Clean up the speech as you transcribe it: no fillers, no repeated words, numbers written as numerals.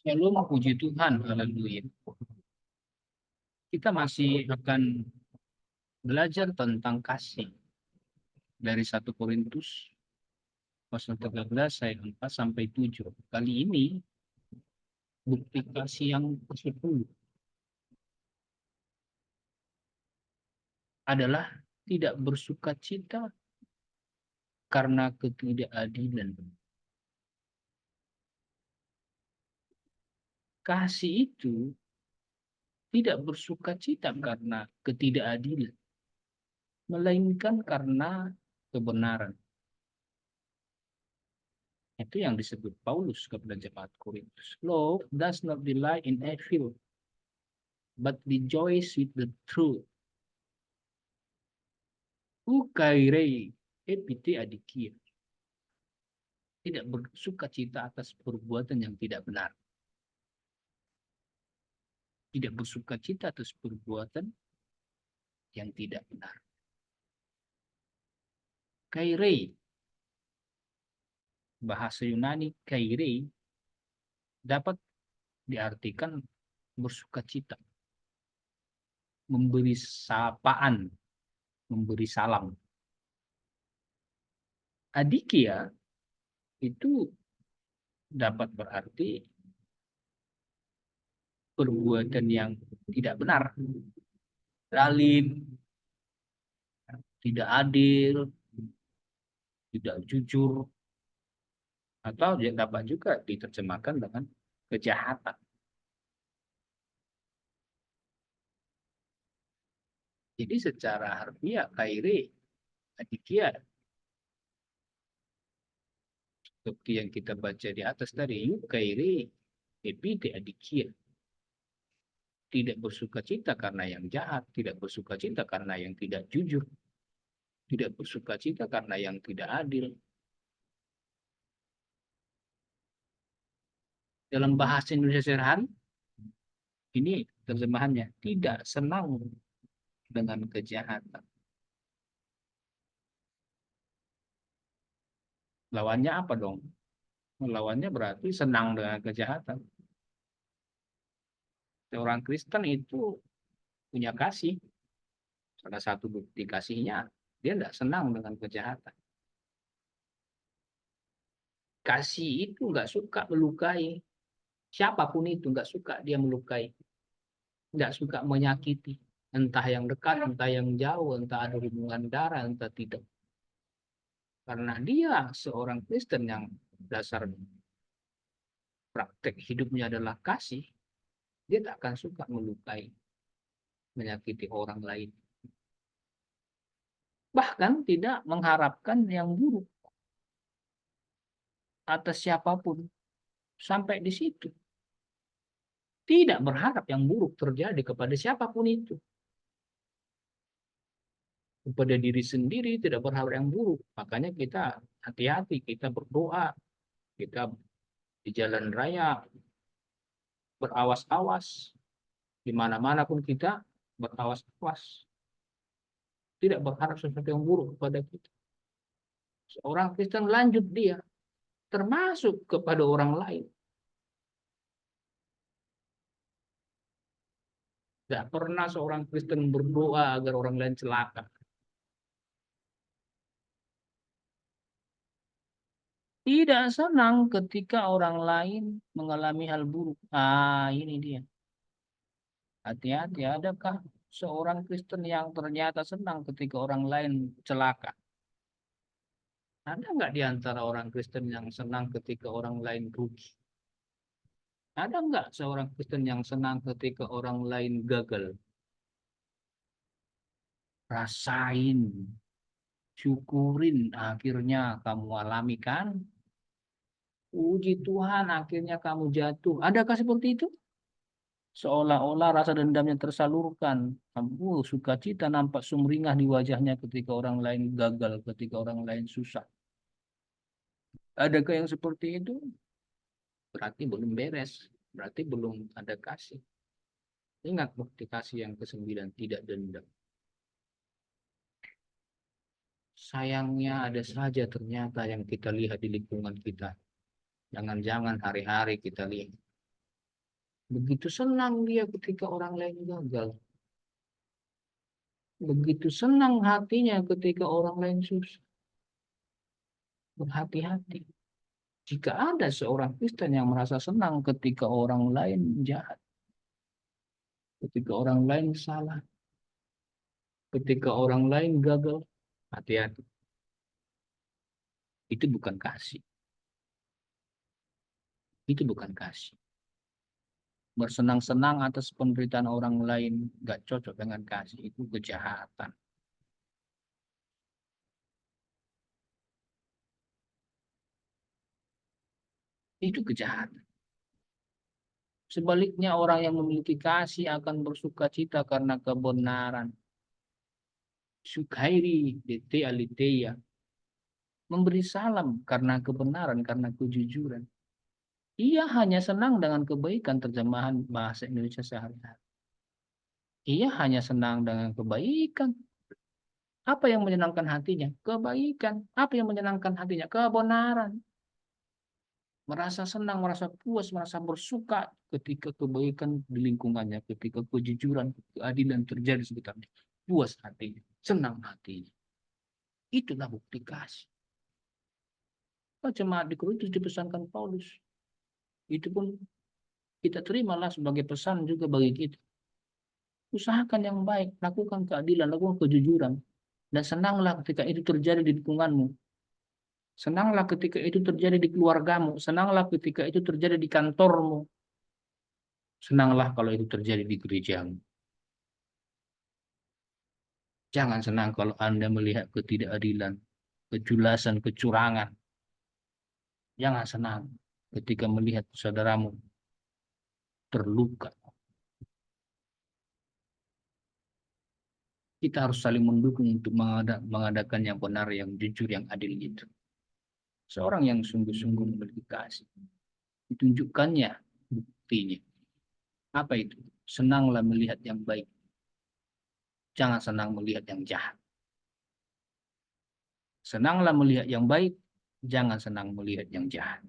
Shalom, puji Tuhan, haleluya. Kita masih akan belajar tentang kasih dari 1 Korintus pasal 13 ayat 4 sampai 7. Kali ini bukti kasih yang ke-10 adalah tidak bersukacita karena ketidakadilan. Kasih itu tidak bersukacita karena ketidakadilan, melainkan karena kebenaran. Itu yang disebut Paulus kepada jemaat Korintus. Love does not delight in evil, but rejoice with the truth. Ukairei epite adikia. Tidak bersuka cita atas perbuatan yang tidak benar. Tidak bersuka cita atas perbuatan yang tidak benar. Kairei, bahasa Yunani kairei, dapat diartikan bersuka cita, memberi sapaan, memberi salam. Adikia itu dapat berarti perbuatan yang tidak benar, zalim, tidak adil, tidak jujur, atau dapat juga diterjemahkan dengan kejahatan. Jadi secara harfiah kaire adikia seperti yang kita baca di atas tadi, kaire epite adikia, tidak bersuka cita karena yang jahat, tidak bersuka cita karena yang tidak jujur, tidak bersuka cita karena yang tidak adil. Dalam bahasa Indonesia sehari-hari, ini terjemahannya tidak senang dengan kejahatan. Lawannya apa dong? Lawannya berarti senang dengan kejahatan. Seorang Kristen itu punya kasih. Salah satu bukti kasihnya, dia tidak senang dengan kejahatan. Kasih itu nggak suka melukai. Siapapun itu nggak suka dia melukai. Nggak suka menyakiti. Entah yang dekat, entah yang jauh, entah ada hubungan darah, entah tidak. Karena dia seorang Kristen yang dasar praktek hidupnya adalah kasih, dia tak akan suka melukai, menyakiti orang lain. Bahkan tidak mengharapkan yang buruk atas siapapun. Sampai di situ. Tidak berharap yang buruk terjadi kepada siapapun itu. Kepada diri sendiri tidak berharap yang buruk. Makanya kita hati-hati, kita berdoa, kita di jalan raya berawas-awas. Di mana-mana pun kita berawas-awas. Tidak berharap sesuatu yang buruk kepada kita. Seorang Kristen lanjut dia, termasuk kepada orang lain. Tidak pernah seorang Kristen berdoa agar orang lain celaka. Tidak senang ketika orang lain mengalami hal buruk. Ah, ini dia. Hati-hati, adakah seorang Kristen yang ternyata senang ketika orang lain celaka? Ada nggak di antara orang Kristen yang senang ketika orang lain rugi? Ada nggak seorang Kristen yang senang ketika orang lain gagal? Rasain, syukurin, akhirnya kamu alami kan? Puji Tuhan, akhirnya kamu jatuh. Adakah seperti itu? Seolah-olah rasa dendamnya tersalurkan. Kamu sukacita nampak sumringah di wajahnya ketika orang lain gagal, ketika orang lain susah. Adakah yang seperti itu? Berarti belum beres. Berarti belum ada kasih. Ingat bukti kasih yang ke-9, tidak dendam. Sayangnya ada saja ternyata yang kita lihat di lingkungan kita. Jangan-jangan hari-hari kita lihat. Begitu senang dia ketika orang lain gagal. Begitu senang hatinya ketika orang lain susah. Berhati-hati. Jika ada seorang Kristen yang merasa senang ketika orang lain jahat, ketika orang lain salah, ketika orang lain gagal, hati-hati. Itu bukan kasih. Itu bukan kasih. Bersenang-senang atas penderitaan orang lain gak cocok dengan kasih. Itu kejahatan. Itu kejahatan. Sebaliknya orang yang memiliki kasih akan bersuka cita karena kebenaran. Sukhairi dete aliteia. Memberi salam karena kebenaran, karena kejujuran. Ia hanya senang dengan kebaikan terjemahan bahasa Indonesia sehari-hari. Ia hanya senang dengan kebaikan. Apa yang menyenangkan hatinya? Kebaikan. Apa yang menyenangkan hatinya? Kebenaran. Merasa senang, merasa puas, merasa bersuka ketika kebaikan di lingkungannya, ketika kejujuran, keadilan terjadi di sekitarnya. Puas hatinya, senang hatinya. Itulah bukti kasih. Jemaat di Korintus dipesankan Paulus. Itu pun kita terimalah sebagai pesan juga bagi kita. Usahakan yang baik, lakukan keadilan, lakukan kejujuran. Dan senanglah ketika itu terjadi di lingkunganmu. Senanglah ketika itu terjadi di keluargamu. Senanglah ketika itu terjadi di kantormu. Senanglah kalau itu terjadi di gerejamu. Jangan senang kalau Anda melihat ketidakadilan, kejulasan, kecurangan. Jangan senang ketika melihat saudaramu terluka. Kita harus saling mendukung untuk mengadakan yang benar, yang jujur, yang adil itu. Seorang yang sungguh-sungguh memiliki kasih. Ditunjukkannya buktinya. Apa itu? Senanglah melihat yang baik. Jangan senang melihat yang jahat. Senanglah melihat yang baik. Jangan senang melihat yang jahat.